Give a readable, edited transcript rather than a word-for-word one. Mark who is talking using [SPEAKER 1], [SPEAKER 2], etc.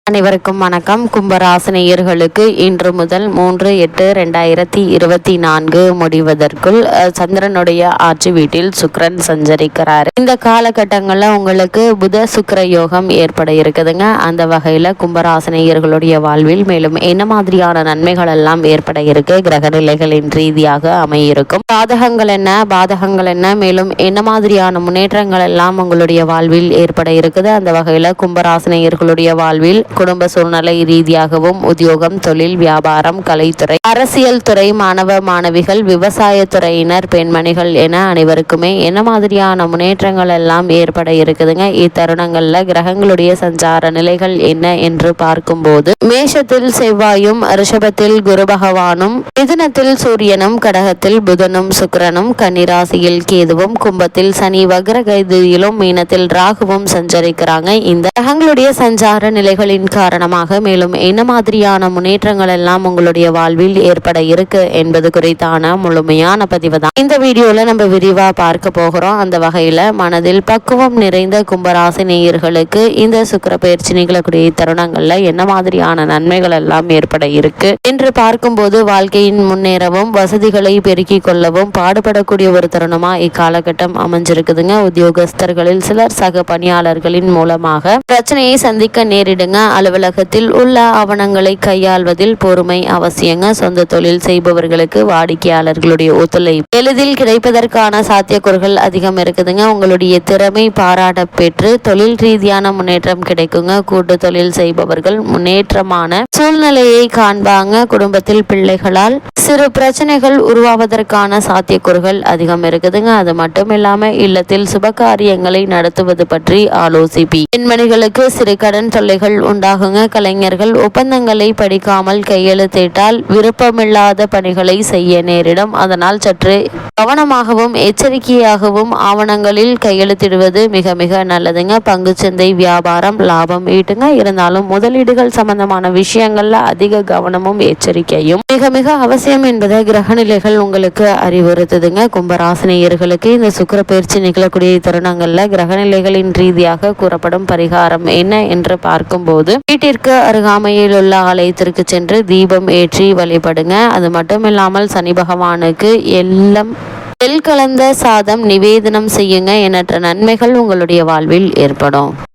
[SPEAKER 1] அனைவருக்கும் வணக்கம். கும்பராசினியர்களுக்கு இன்று முதல் 3/8/2024 முடிவதற்குள் சந்திரனுடைய ஆட்சி வீட்டில் சுக்கிரன் சஞ்சரிக்கிறார். இந்த காலகட்டங்களில் உங்களுக்கு புத சுக்கிர யோகம் ஏற்பட இருக்குதுங்க. அந்த வகையில் கும்பராசினியர்களுடைய வாழ்வில் மேலும் என்ன மாதிரியான நன்மைகள் எல்லாம் ஏற்பட இருக்கு, கிரக நிலைகளின் ரீதியாக அமையிருக்கும், பாதகங்கள் என்ன பாதகங்கள் என்ன, மேலும் என்ன மாதிரியான முன்னேற்றங்கள் எல்லாம் உங்களுடைய வாழ்வில் ஏற்பட இருக்குது. அந்த வகையில் கும்பராசினியர்களுடைய வாழ்வில் குடும்ப சூழ்நிலை ரீதியாகவும் உத்தியோகம், தொழில், வியாபாரம், கலைத்துறை, அரசியல் துறை, மாணவ மாணவிகள், விவசாய துறையினர், பெண்மணிகள் என அனைவருக்குமே என்ன மாதிரியான முன்னேற்றங்கள் எல்லாம் ஏற்பட இருக்குதுங்க. இத்தருணங்கள்ல கிரகங்களுடைய சஞ்சார நிலைகள் என்ன என்று பார்க்கும்போது மேஷத்தில் செவ்வாயும், ரிஷபத்தில் குரு பகவானும், மிதுனத்தில் சூரியனும், கடகத்தில் புதனும் சுக்கிரனும், கன்னிராசியில் கேதுவும், கும்பத்தில் சனி வக்ரகதியிலும், மீனத்தில் ராகுவும் சஞ்சரிக்கிறாங்க. இந்த கிரகங்களுடைய சஞ்சார நிலைகளின் காரணமாக மேலும் என்ன மாதிரியான முன்னேற்றங்கள் எல்லாம் உங்களுடைய வாழ்வில் ஏற்பட இருக்கு என்பது குறித்தான முழுமையான பதிவு தான் இந்த வீடியோல நம்ம விரிவா பார்க்க போகிறோம். அந்த வகையில மனதில் பக்குவம் நிறைந்த கும்பராசி நேயர்களுக்கு இந்த சுக்கிர பயிற்சி நிகழக்கூடிய தருணங்கள்ல என்ன மாதிரியான நன்மைகள் எல்லாம் ஏற்பட இருக்கு என்று பார்க்கும்போது வாழ்க்கையின் முன்னேறவும் வசதிகளை பெருக்கிக் கொள்ளவும் பாடுபடக்கூடிய ஒரு தருணமா இக்காலகட்டம் அமைஞ்சிருக்குதுங்க. உத்தியோகஸ்தர்களில் சிலர் சக பணியாளர்களின் மூலமாக பிரச்சனையை சந்திக்க நேரிடுங்க. அலுவலகத்தில் உள்ள ஆவணங்களை கையாள்வதில் பொறுமை அவசியங்க. சொந்த தொழில் செய்பவர்களுக்கு வாடிக்கையாளர்களுடைய ஒத்துழைப்பு எளிதில் கிடைப்பதற்கான சாத்தியக்கூறுகள் அதிகம் இருக்குதுங்க. உங்களுடைய திறமை பாராட்ட பெற்று தொழில் ரீதியான முன்னேற்றம் கிடைக்குங்க. கூட்டு தொழில் செய்பவர்கள் முன்னேற்றமான சூழ்நிலையை காண்பாங்க. குடும்பத்தில் பிள்ளைகளால் சிறு பிரச்சனைகள் உருவாவதற்கான சாத்தியக்கூறுகள் அதிகம் இருக்குதுங்க. அது மட்டும் இல்லாம இல்லத்தில் சுபகாரியங்களை நடத்துவது பற்றி ஆலோசிப்பி. பெண்மணிகளுக்கு சிறு கடன் தொல்லைகள் உண்டாகுங்க. கலைஞர்கள் ஒப்பந்தங்களை படிக்காமல் கையெழுத்திட்டால் விருப்பமில்லாத பணிகளை செய்ய நேரிடும். அதனால் சற்று கவனமாகவும் எச்சரிக்கையாகவும் ஆவணங்களில் கையெழுத்திடுவது மிக மிக நல்லதுங்க. பங்குச்சந்தை வியாபாரம் லாபம் ஈட்டுங்க. இருந்தாலும் முதலீடுகள் சம்பந்தமான விஷயங்கள்ல அதிக கவனமும் எச்சரிக்கையும் மிக மிக அவசியம் என்பதை கிரகநிலைகள் உங்களுக்கு அறிவுறுத்துதுங்க. கும்பராசினியர்களுக்கு இந்த சுக்கிர பயிற்சி நிகழக்கூடிய தருணங்கள்ல கிரகநிலைகளின் ரீதியாக கூறப்படும் பரிகாரம் என்ன என்று பார்க்கும்போது வீட்டிற்கு அருகாமையில் உள்ள ஆலயத்திற்கு சென்று தீபம் ஏற்றி வழிபடுங்க. அது மட்டும் இல்லாமல் சனி பகவானுக்கு எல்லாம் கலந்த சாதம் நிவேதனம் செய்யுங்க. எண்ணற்ற நன்மைகள் உங்களுடைய வாழ்வில் ஏற்படும்.